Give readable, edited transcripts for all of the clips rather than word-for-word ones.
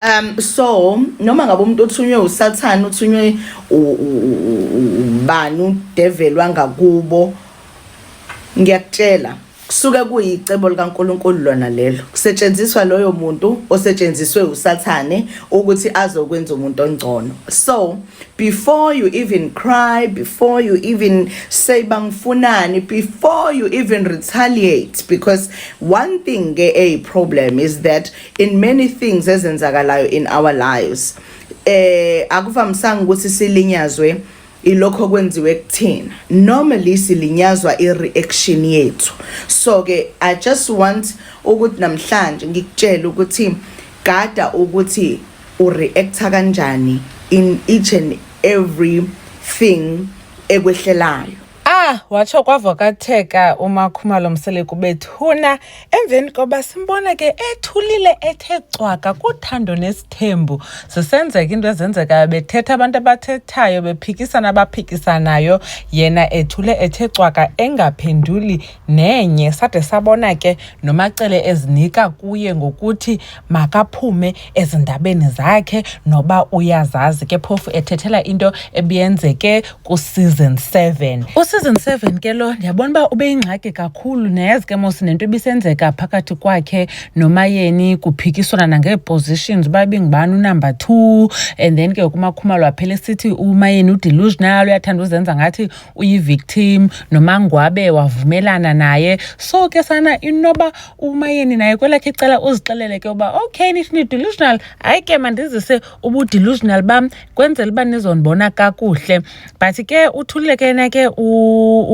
So noma ngabe umuntu uthunywe usathana uthunywe ubani udevil wangakubo ngiyakutshela kusuke kuyicebo likaNkuluNkulu lona lelo kusetshenziswa loyo muntu osetshenziswe usathane ukuthi azokwenza umuntu ongcono. So before you even cry, before you even say bangifunani, before you even retaliate, because one thing a problem is that in many things ezenzakalayo in our lives akuvamisanga ukuthi silinyazwe ilokho kwenziwe kuthina. Normally silinyazwa i-reaction yethu. So ke I just want ukuthi namhlanje ngikutshela ukuthi gada ukuthi ureacta kanjani in each and everything ekwehlelayo. Watsho kwavokatheka uMakhumalo Mseleku bethuna emveni koba simbona ke ethulile ethe cwaka kuthando nesithembu sisenzeka into ezenzekayo bethetha abantu abathethayo bephikisana abaphikisanayo yena ethule ethe cwaka engaphenduli nenye sade sabona ke nomacele ezinika kuye ngokuthi makaphume ezindabeni zakhe noba uyazazi ke phofu ethethela into ebiyenzeke ku season 7 season 7 ke lo ndiyabona uba ube ingxaki kakhulu neyazi ke mos nento ebisenzeka phakathi kwakhe noMayeni kuphikiswana nangeepositions uba ibingubani unumber 2 and then ke uMakhumalo waphela sithi uMayeni udelusional uyathanda uzenza ngathi uyivictim noMangwabe wavumelana naye. So ke sana inoba uMayeni naye kwelakhe icala uzixelele ke uba okay nithi delusional hayi ke mandizise ubudelusional bam kwenzela uba nizondibona kakuhle but ke uthulile ke na ke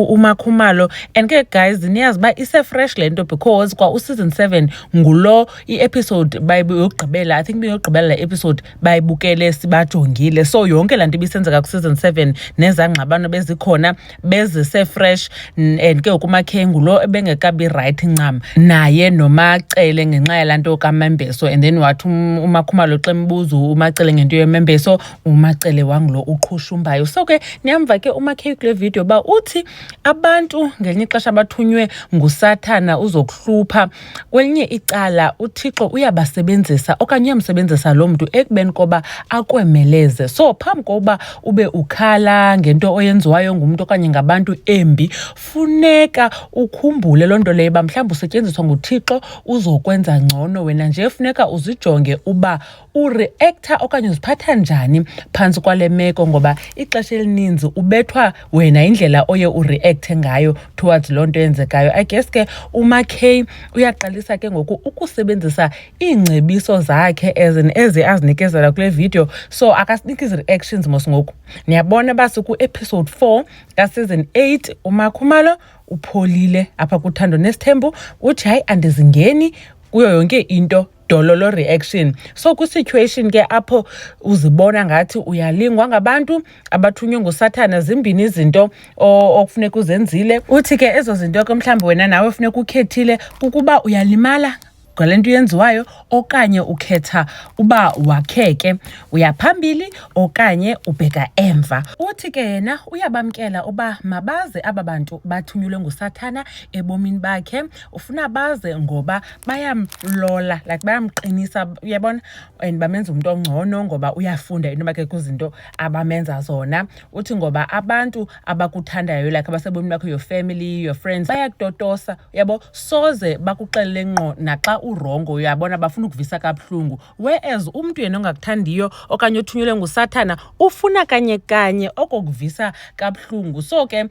uMakhumalo and ke guys niyazi ba ise fresh lento because kwa season 7 ngulo i-episode bayibugqibela I think beyogqibela la episode bayibukele sibajongile so yonke lanto ibisenzeka ku season 7 nezangxabano bezikhona bezise fresh and ke ukumakhengu lo ebengekabi right ncam naye nomacele ngenxa yalanto kaMembeso and then wathi uMakhumalo xa embuza umacele ngento yeMembeso umacele wanglo uqhushumbayo. So ke niyamva ke umakhengu kule video ba uthi abantu ngelinye ixesha bathunywe ngusathana uzokuhlupha kwelinye icala uThixo uyabasebenzisa okanye uyamsebenzisa lo muntu ekubeni koba akwemeleze. So phambi koba ube ukhala ngento oyenziwayo ngumuntu okanye ngabantu embi funeka ukhumbule lonto leyo ba mhlawumbe usetyenziswa nguThixo uzokwenza ngcono wena nje funeka uzijonge uba ureacta okanye uziphatha njani phansi kwale meko ngoba ixesha elininzi ubethwa wena indlela oye ureact ngayo towards lonto yenzekayo. I guess ke uMakhay uyaqalisa ke ngoku ukusebenzisa ingcebiso zakhe ezi azinikezela kule video so akasiniki reactions mos ngoku niyabona basiku episode 4 ka season 8 uMakhumalo upholile apha kuthando nesithembu uthi hayi andizingeni kuyo yonke into dololo reaction. So ku situation ke apho uzibona ngathi uyalingwa ngabantu abathunywe ngusathana zimbini izinto okufuneka uzenzile uthi ke ezo zinto ke mhlawumbe wena nawe ufuneka ukhethile ukuba uyalimala ngalento yenziwayo okanye ukhetha uba wakheke uyaphambili okanye ubheka emva. Uthi ke yena uyabamkela uba mabaze aba bantu bathunyulwe ngusathana ebomini bakhe ufuna baze ngoba bayamlola like bayamqinisa uyabona and bamenza umuntu ongcono ngoba uyafunda into bakhe kuzinto abamenza zona. Uthi ngoba abantu abakuthandayo like abasebomini bakho your family your friends bayakutotosa yabo soze bakuxelele ngqo naxa urongo uyabona bafuna ukuvisa kabuhlungu whereas umuntu yena ongakuthandiyo okanye othunyelwe ngusathana ufuna kanye okokuvisa kabuhlungu. So ke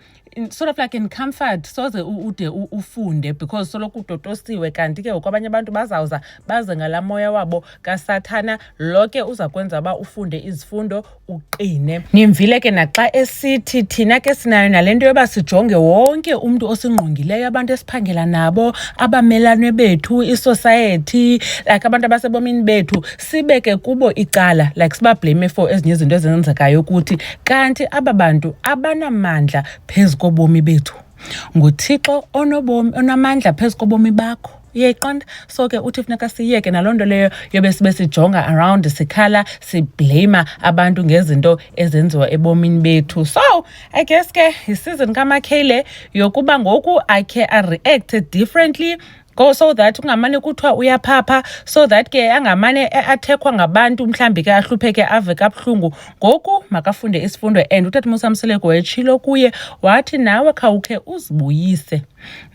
sort of like in comfort soze ude ufunde because soloku utotosiwe kanti ke okwabanye abantu bazawuza baze ngalamoya wabo kasathana lonke uza kwenza ba ufunde izifundo uqine. Nimvile ke naxa esithi thina ke sinayo nalento yoba sijonge wonke umuntu osingqongileyo abantu esiphangela nabo abamelane bethu isociety like abantu abasebomini bethu sibeke kubo icala like siba blame for ezinye izinto ezenzekayo ukuthi kanti aba bantu abanamandla phezu kobomi bethu nguThixo onobomi onamandla phezu kobomi bakho yeqonda. So ke uthi funeka siyeke nalonto leyo yobe sibe sijonga around sikhala siblame abantu ngezinto ezenziwa ebomini bethu. So I guess ke season kaMakhay yokuba ngoku akhe a react differently so that ungamane kuthiwa uyaphapha, so that ke angamane athekwa ngabantu mhlambi ke ahlupheke ave kabuhlungu. Ngoku makafunde isifundo, and uTata Musamseleko wetshilo kuye wathi nawe khawukhe uzibuyise,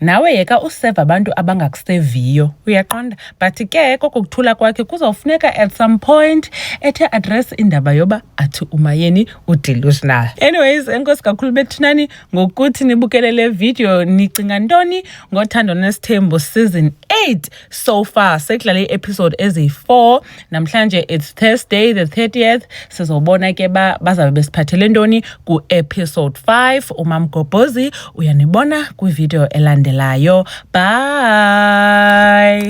nawe yeka useva abantu abangakuseviyo, uyaqonda. But ke kokuthula kwakhe kuzawufuneka at some point ethe address indaba yoba athi umayeni udelusional. Anyways, enkosi kakhulu bethunani ngokuthi nibukele le video. Nicinga ntoni ngothando nesithembu season 8 so far? Sekudlale episode ezi4, namhlanje it's Thursday the 30th. Sizobona ke bazabe besiphathele ntoni ku episode 5. uMamgobhozi uyanibona kwi video elandelayo. Bye.